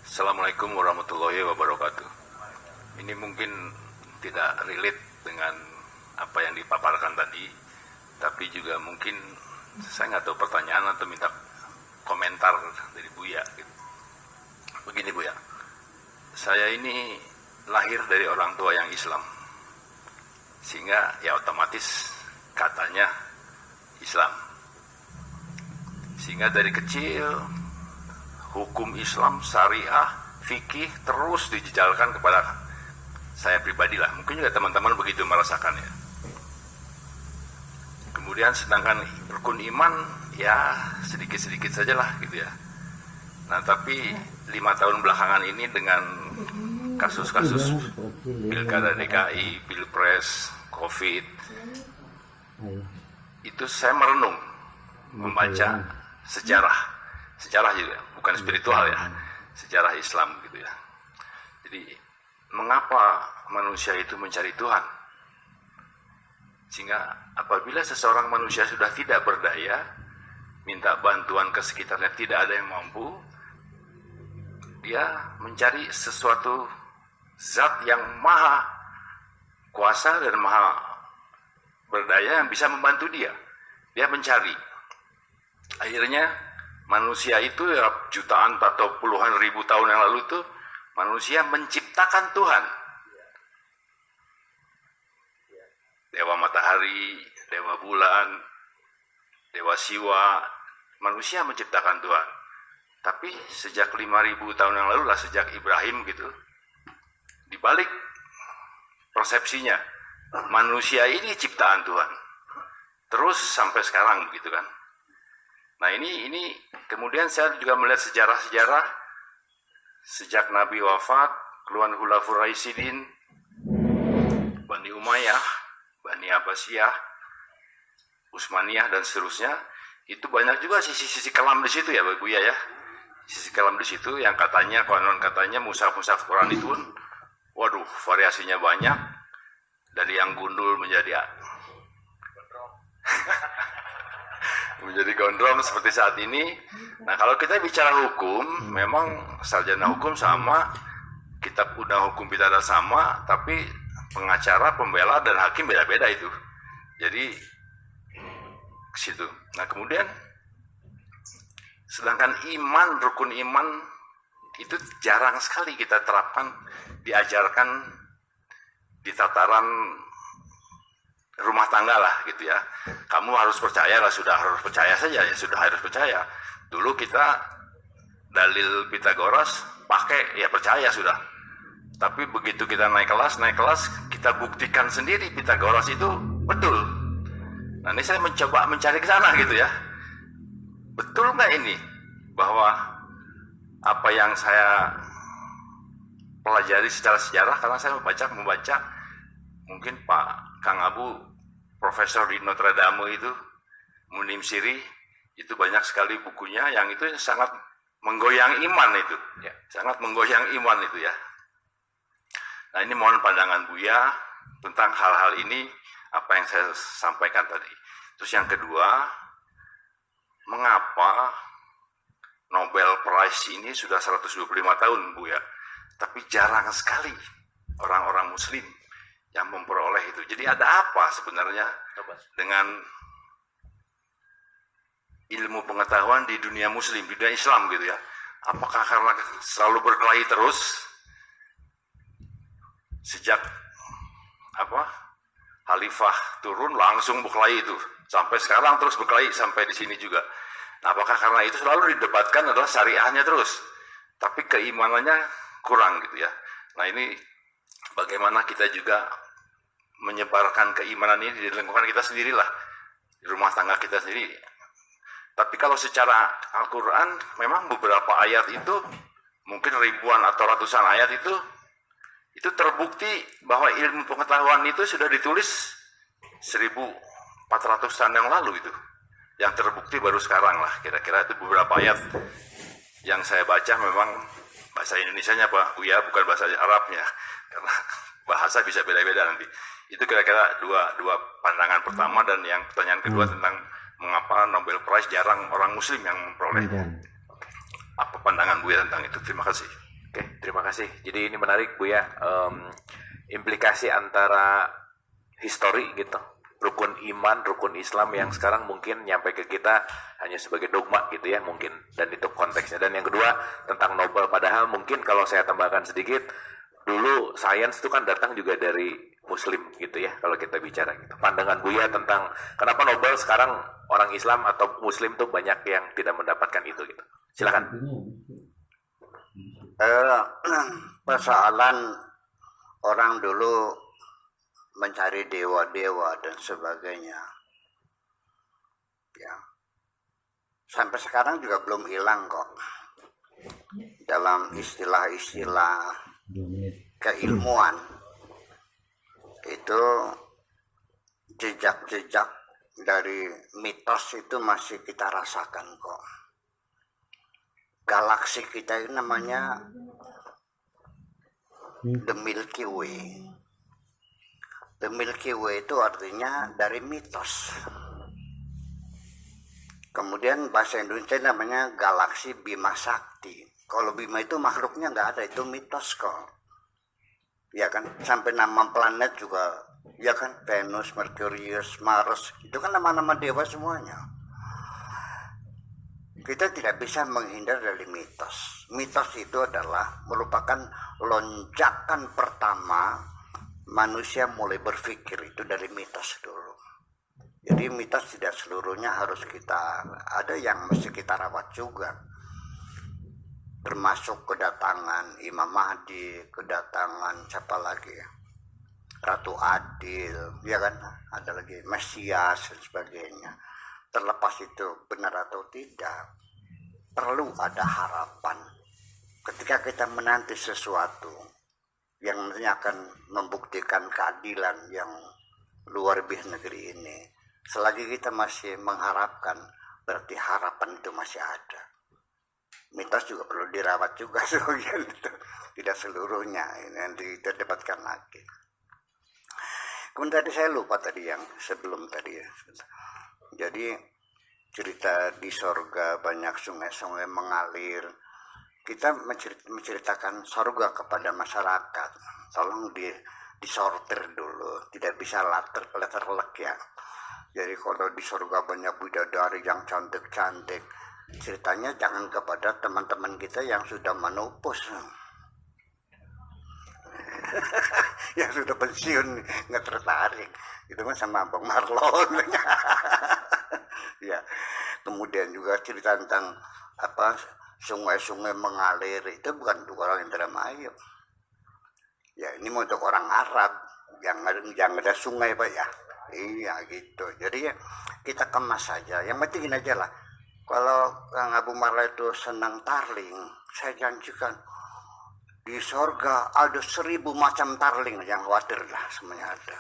Assalamualaikum warahmatullahi wabarakatuh. Ini mungkin tidak relate dengan apa yang dipaparkan tadi, tapi juga mungkin saya nggak tahu pertanyaan atau minta komentar dari Buya. Begini Buya, saya ini lahir dari orang tua yang Islam, sehingga ya otomatis katanya Islam. Sehingga dari kecil hukum Islam, syariah, fikih terus dijejalkan kepada saya pribadi lah. Mungkin juga teman-teman begitu merasakannya. Kemudian sedangkan rukun iman ya sedikit-sedikit sajalah gitu ya. Nah tapi 5 tahun belakangan ini dengan kasus-kasus pilkada DKI, pilpres, COVID, itu saya merenung, membaca sejarah juga, bukan spiritual ya, sejarah Islam gitu ya. Jadi mengapa manusia itu mencari Tuhan? Sehingga apabila seseorang manusia sudah tidak berdaya, minta bantuan ke sekitarnya tidak ada yang mampu, dia mencari sesuatu zat yang maha kuasa dan maha berdaya yang bisa membantu dia. Dia mencari. Akhirnya manusia itu ya jutaan atau puluhan ribu tahun yang lalu itu manusia menciptakan Tuhan. Dewa matahari, dewa bulan, dewa siwa, manusia menciptakan Tuhan. Tapi sejak 5.000 tahun yang lalu lah, sejak Ibrahim gitu, dibalik persepsinya, manusia ini ciptaan Tuhan. Terus sampai sekarang begitu kan. Nah ini kemudian saya juga melihat sejarah-sejarah sejak Nabi wafat, keluhan Khulafaur Rasyidin, Bani Umayyah, Bani Abbasiyah, Utsmaniyah dan seterusnya. Itu banyak juga sisi-sisi kelam di situ ya Bapak Buya ya. Sisi kelam di situ yang katanya, konon katanya mushaf-mushaf Quran itu, waduh variasinya banyak. Dari yang gundul menjadi gondrong seperti saat ini. Nah kalau kita bicara hukum, memang sarjana hukum sama, kitab undang hukum pidana sama, tapi pengacara, pembela, dan hakim beda-beda itu. Jadi ke situ. Nah kemudian, sedangkan iman, rukun iman itu jarang sekali kita terapkan, diajarkan di tataran rumah tangga lah gitu ya. Kamu harus percaya lah, sudah harus percaya saja ya, sudah harus percaya. Dulu kita dalil Pitagoras pakai ya percaya sudah. Tapi begitu kita naik kelas kita buktikan sendiri Pitagoras itu betul. Nah ini saya mencoba mencari ke sana gitu ya. Betul nggak ini bahwa apa yang saya pelajari secara sejarah, karena saya membaca mungkin Pak Kang Abu, profesor di Notre Dame itu, Munim Siri, itu banyak sekali bukunya yang itu sangat menggoyang iman itu, ya. Sangat menggoyang iman itu ya. Nah ini mohon pandangan Buya tentang hal-hal ini, apa yang saya sampaikan tadi. Terus yang kedua, mengapa Nobel Prize ini sudah 125 tahun Buya, tapi jarang sekali orang-orang Muslim yang memperoleh itu. Jadi ada apa sebenarnya dengan ilmu pengetahuan di dunia Muslim, di dunia Islam gitu ya? Apakah karena selalu berkelahi terus sejak Khalifah turun langsung berkelahi itu sampai sekarang terus berkelahi sampai di sini juga? Nah, apakah karena itu selalu didebatkan adalah syariahnya terus, tapi keimanannya kurang gitu ya? Nah ini bagaimana kita juga menyebarkan keimanan ini di lingkungan kita sendirilah, di rumah tangga kita sendiri. Tapi kalau secara Al-Quran, memang beberapa ayat itu, mungkin ribuan atau ratusan ayat itu terbukti bahwa ilmu pengetahuan itu sudah ditulis 1400 tahun yang lalu itu. Yang terbukti baru sekarang lah, kira-kira itu beberapa ayat yang saya baca memang bahasa Indonesianya Pak Buya, bukan bahasa Arabnya, karena bahasa bisa beda-beda nanti. Itu kira-kira dua pandangan pertama, dan yang pertanyaan kedua tentang mengapa Nobel Prize jarang orang Muslim yang memperolehnya. Apa pandangan Buya tentang itu? Terima kasih. Oke, terima kasih. Jadi ini menarik Bu ya, implikasi antara histori gitu, rukun iman, rukun Islam yang sekarang mungkin nyampe ke kita hanya sebagai dogma gitu ya mungkin, dan itu konteksnya. Dan yang kedua tentang Nobel, padahal mungkin kalau saya tambahkan sedikit, dulu sains itu kan datang juga dari Muslim gitu ya kalau kita bicara gitu. Pandangan Buya tentang kenapa Nobel sekarang orang Islam atau Muslim tuh banyak yang tidak mendapatkan itu gitu. Silakan. Persoalan orang dulu mencari dewa-dewa dan sebagainya, ya sampai sekarang juga belum hilang kok. Dalam istilah-istilah keilmuan itu jejak-jejak dari mitos itu masih kita rasakan kok. Galaksi kita ini namanya The Milky Way. The Milky Way itu artinya dari mitos. Kemudian bahasa Indonesia namanya galaksi Bima Sakti. Kalau Bima itu makhluknya nggak ada, itu mitos kok. Ya kan, sampai nama planet juga, ya kan, Venus, Merkurius, Mars, itu kan nama-nama dewa semuanya. Kita tidak bisa menghindar dari mitos. Mitos itu adalah merupakan lonjakan pertama manusia mulai berpikir, itu dari mitos dulu. Jadi mitos tidak seluruhnya harus kita, ada yang mesti kita rawat juga. Termasuk kedatangan Imam Mahdi, kedatangan siapa lagi ya? Ratu Adil, ya kan? Ada lagi Mesias dan sebagainya. Terlepas itu benar atau tidak, perlu ada harapan. Ketika kita menanti sesuatu yang nantinya akan membuktikan keadilan yang luar biasa negeri ini, selagi kita masih mengharapkan, berarti harapan itu masih ada. Mitos juga perlu dirawat juga sebagian itu, tidak seluruhnya. Ini nanti kita debatkan lagi. Kemudian tadi saya lupa tadi yang sebelum tadi ya. Jadi cerita di sorga banyak sungai-sungai mengalir. Kita menceritakan sorga kepada masyarakat. Tolong disortir dulu, tidak bisa letter-letterlek ya. Jadi kalau di sorga banyak bidadari yang cantik-cantik, ceritanya jangan kepada teman-teman kita yang sudah menopos. Yang sudah pensiun nggak tertarik, itu kan sama Bang Marlon. Ya, kemudian juga cerita tentang apa sungai-sungai mengalir, itu bukan untuk orang Indramayu. Ya ini untuk orang Arab yang ada sungai Pak ya. Iya gitu. Jadi ya, kita kemas saja. Yang penting ini aja lah. Kalau Kang Abu Marla itu senang tarling, saya janjikan di sorga ada 1000 macam tarling, yang khawatir lah semuanya ada.